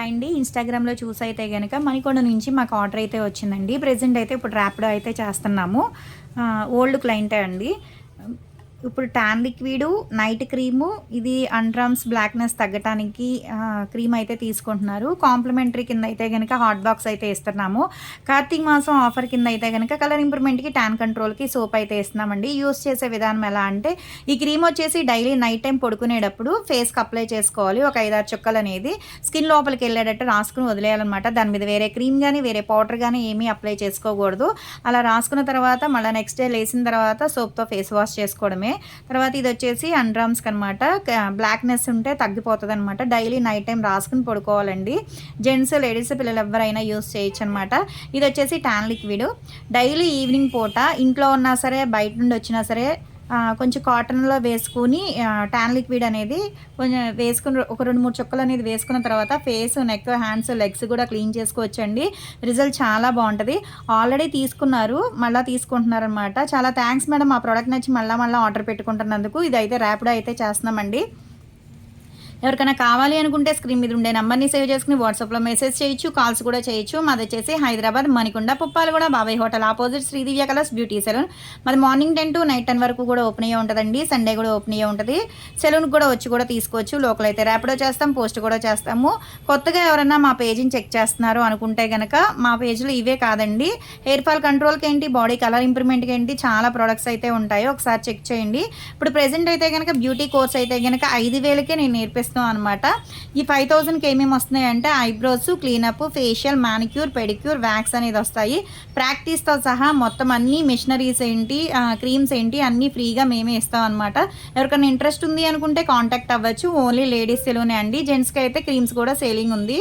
Hi అండి. ఇన్‌స్టాగ్రామ్‌లో చూసైతే గనక మణికొండ నుంచి మాకు ఆర్డర్ అయితే వచ్చిందండి. ప్రెజెంట్ అయితే ఇప్పుడు ర్యాపిడో అయితే చేస్తున్నాము. ఓల్డ్ క్లయింటే అండి. ఇప్పుడు టాన్ లిక్విడు, నైట్ క్రీము, ఇది అండర్‌ఆర్మ్స్ బ్లాక్‌నెస్ తగ్గటానికి క్రీమ్ అయితే తీసుకుంటున్నారు. కాంప్లిమెంటరీ కింద అయితే గనక హాట్ బాక్స్ అయితే ఇస్తున్నాము. కార్తీక మాసం ఆఫర్ కింద అయితే గనక కలర్ ఇంప్రూవ్‌మెంట్‌కి, టాన్ కంట్రోల్‌కి సోప్ అయితే ఇస్తున్నామండి. యూజ్ చేసే విధానం ఎలా అంటే, ఈ క్రీమ్ వచ్చేసి డైలీ నైట్ టైం పడుకునేటప్పుడు ఫేస్‌కి అప్లై చేసుకోవాలి. ఒక 5, 6 చుక్కలనేది స్కిన్ లోపలికి వెళ్ళేటట్టు రాసుకొని వదిలేయాలన్నమాట. దాని మీద వేరే క్రీమ్ గానీ, వేరే పౌడర్ గానీ ఏమీ అప్లై చేసుకోకూడదు. అలా రాసుకున్న తర్వాత మళ్ళీ నెక్స్ట్ డే లేసిన తర్వాత సోప్‌తో ఫేస్ వాష్ చేసుకోవడమే. తర్వాత ఇదొచ్చేసి అండర్ ఆర్మ్స్‌కి అనమాట. బ్లాక్‌నెస్ ఉంటే తగ్గిపోతదనమాట. డైలీ నైట్ టైమ్ రాసుకొని పడుకోవాలండి. జెంట్స్, లేడీస్, పిల్లలు ఎవ్వరైనా యూజ్ చేయొచ్చనమాట. ఇదొచ్చేసి టాన్ లిక్విడ్. డైలీ ఈవినింగ్ పూట ఇంట్లో ఉన్నా సరే, బయట నుండి వచ్చినా సరే కొంచెం కాటన్‌లో వేసుకొని టాన్ లిక్విడ్ అనేది కొంచెం వేసుకొని ఒక 2, 3 చుక్కలు అనేది వేసుకున్న తర్వాత ఫేస్, నెక్, హ్యాండ్స్, లెగ్స్ కూడా క్లీన్ చేసుకోవచ్చండి. రిజల్ట్ చాలా బావుంటది. ఆల్రెడీ తీసుకున్నారు. మళ్ళా తీసుకుంటున్నారనమాట. చాలా థాంక్స్ మేడం. మా ప్రొడక్ట్ నచ్చి మళ్ళా ఆర్డర్ పెట్టుకుంటున్నందుకు. ఇదైతే ర్యాపిడో అయితే చేస్తున్నామండి. ఎవరికైనా కావాలి అనుకుంటే స్క్రీన్ మీద ఉండే నెంబర్ని సేవ్ చేసుకుని వాట్సాప్లో మెసేజ్ చేయొచ్చు, కాల్స్ కూడా చేయొచ్చు. మాది వచ్చేసి Hyderabad Manikonda, Puppalaguda, Babai hotel opposite Sridivya colours beauty salon. మాది మార్నింగ్ 10 to నైట్ 10 వరకు కూడా ఓపెన్ అయ్యే ఉంటుందండి. సండే కూడా ఓపెన్ అయ్యే ఉంటుంది. సెలూన్కి కూడా వచ్చి కూడా తీసుకోవచ్చు. లోకల్ అయితే ర్యాపిడో చేస్తాం, పోస్ట్ కూడా చేస్తాము. కొత్తగా ఎవరైనా మా పేజీని చెక్ చేస్తున్నారు అనుకుంటే కనుక మా పేజ్లో ఇవే కాదండి, హెయిర్ ఫాల్ కంట్రోల్కి ఏంటి, బాడీ కలర్ ఇంప్రూవ్మెంట్కి ఏంటి, చాలా ప్రొడక్ట్స్ అయితే ఉంటాయి. ఒకసారి చెక్ చేయండి. ఇప్పుడు ప్రెజెంట్ అయితే కనుక బ్యూటీ కోర్స్ అయితే కనుక 5,000కే నేను నేర్పిస్తాను అనమాట. ఈ 5,000కి ఏమేమి వస్తున్నాయంటే eyebrows, cleanup, facial, manicure, pedicure, wax అనేది వస్తాయి. ప్రాక్టీస్తో సహా మొత్తం అన్ని మిషనరీస్ ఏంటి, క్రీమ్స్ ఏంటి అన్నీ ఫ్రీగా మేమే ఇస్తాం అనమాట. ఎవరికైనా ఇంట్రెస్ట్ ఉంది అనుకుంటే కాంటాక్ట్ అవ్వచ్చు. ఓన్లీ లేడీస్ సెలూనే అండి. జెంట్స్కి అయితే క్రీమ్స్ కూడా సేలింగ్ ఉంది.